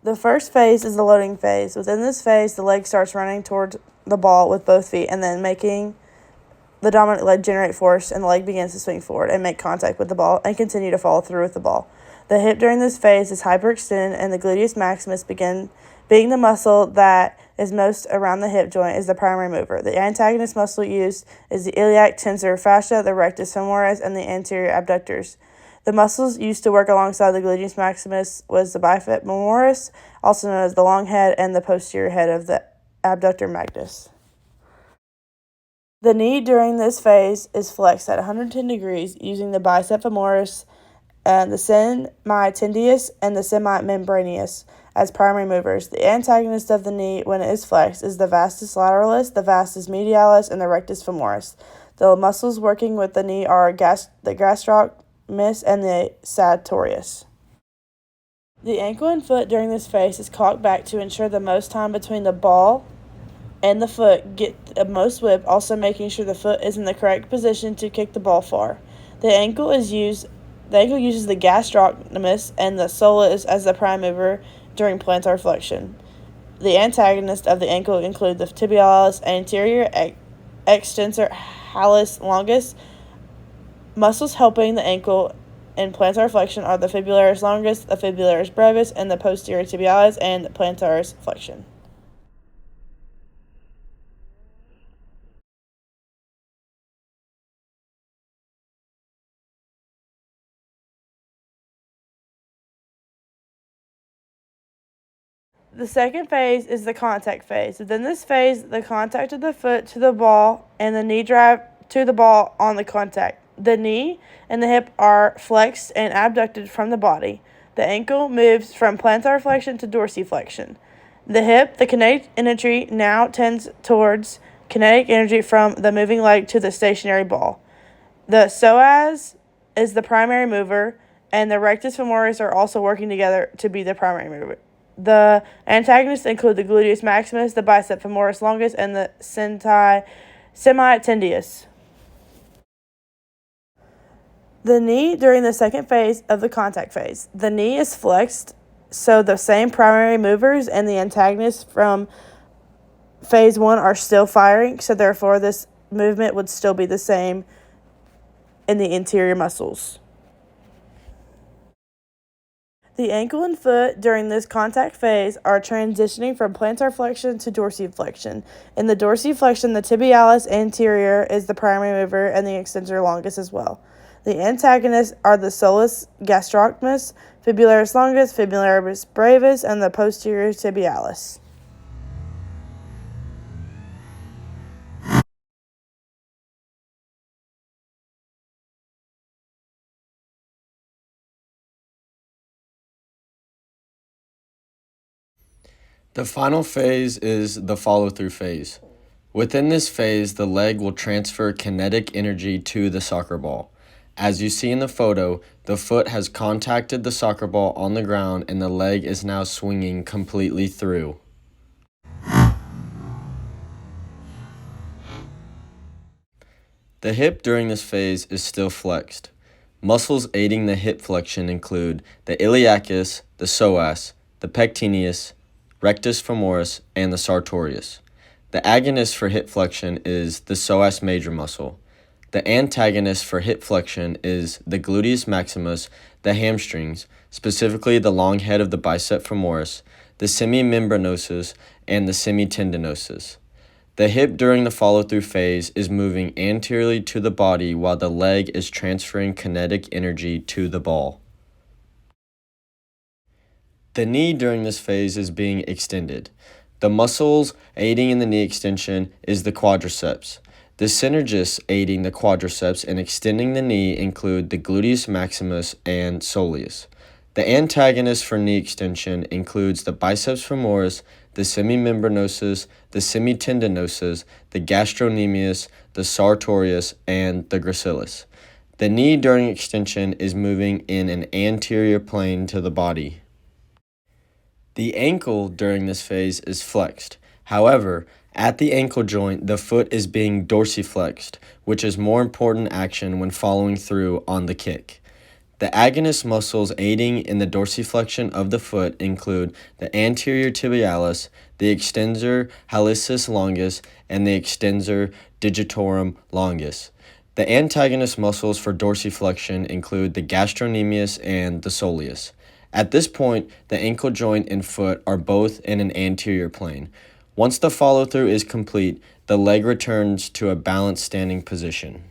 The first phase is the loading phase. Within this phase, the leg starts running towards the ball with both feet and then making the dominant leg generate force, and the leg begins to swing forward and make contact with the ball and continue to follow through with the ball. The hip during this phase is hyperextended, and the gluteus maximus being the muscle that is most around the hip joint is the primary mover. The antagonist muscle used is the iliac tensor fascia, the rectus femoris, and the anterior abductors. The muscles used to work alongside the gluteus maximus was the biceps femoris, also known as the long head, and the posterior head of the abductor magnus. The knee during this phase is flexed at 110 degrees using the biceps femoris and the semi-tendineus and the semi-membranous as primary movers. The antagonist of the knee when it is flexed is the vastus lateralis, the vastus medialis, and the rectus femoris. The muscles working with the knee are the gastrocnemius and the sartorius. The ankle and foot during this phase is cocked back to ensure the most time between the ball and the foot get the most whip, also making sure the foot is in the correct position to kick the ball far. The ankle uses the gastrocnemius and the soleus as the prime mover during plantar flexion. The antagonists of the ankle include the tibialis anterior, extensor hallucis longus. Muscles helping the ankle in plantar flexion are the fibularis longus, the fibularis brevis, and the posterior tibialis and the plantaris flexion. The second phase is the contact phase. Within this phase, the contact of the foot to the ball and the knee drive to the ball on the contact. The knee and the hip are flexed and abducted from the body. The ankle moves from plantar flexion to dorsiflexion. The hip, the kinetic energy now tends towards kinetic energy from the moving leg to the stationary ball. The psoas is the primary mover, and the rectus femoris are also working together to be the primary mover. The antagonists include the gluteus maximus, the biceps femoris longus, and the semi-tendineus. The knee during the second phase of the contact phase. The knee is flexed, so the same primary movers and the antagonists from phase 1 are still firing, so therefore this movement would still be the same in the interior muscles. The ankle and foot during this contact phase are transitioning from plantar flexion to dorsiflexion. In the dorsiflexion, the tibialis anterior is the primary mover and the extensor longus as well. The antagonists are the soleus gastrocnemius, fibularis longus, fibularis brevis, and the posterior tibialis. The final phase is the follow-through phase. Within this phase, the leg will transfer kinetic energy to the soccer ball. As you see in the photo, the foot has contacted the soccer ball on the ground and the leg is now swinging completely through. The hip during this phase is still flexed. Muscles aiding the hip flexion include the iliacus, the psoas, the pectineus, rectus femoris, and the sartorius. The agonist for hip flexion is the psoas major muscle. The antagonist for hip flexion is the gluteus maximus, the hamstrings, specifically the long head of the biceps femoris, the semimembranosus, and the semitendinosus. The hip during the follow-through phase is moving anteriorly to the body while the leg is transferring kinetic energy to the ball. The knee during this phase is being extended. The muscles aiding in the knee extension is the quadriceps. The synergists aiding the quadriceps and extending the knee include the gluteus maximus and soleus. The antagonist for knee extension includes the biceps femoris, the semimembranosus, the semitendinosus, the gastrocnemius, the sartorius, and the gracilis. The knee during extension is moving in an anterior plane to the body. The ankle during this phase is flexed. However, at the ankle joint, the foot is being dorsiflexed, which is more important action when following through on the kick. The agonist muscles aiding in the dorsiflexion of the foot include the anterior tibialis, the extensor hallucis longus, and the extensor digitorum longus. The antagonist muscles for dorsiflexion include the gastrocnemius and the soleus. At this point, the ankle joint and foot are both in an anterior plane. Once the follow-through is complete, the leg returns to a balanced standing position.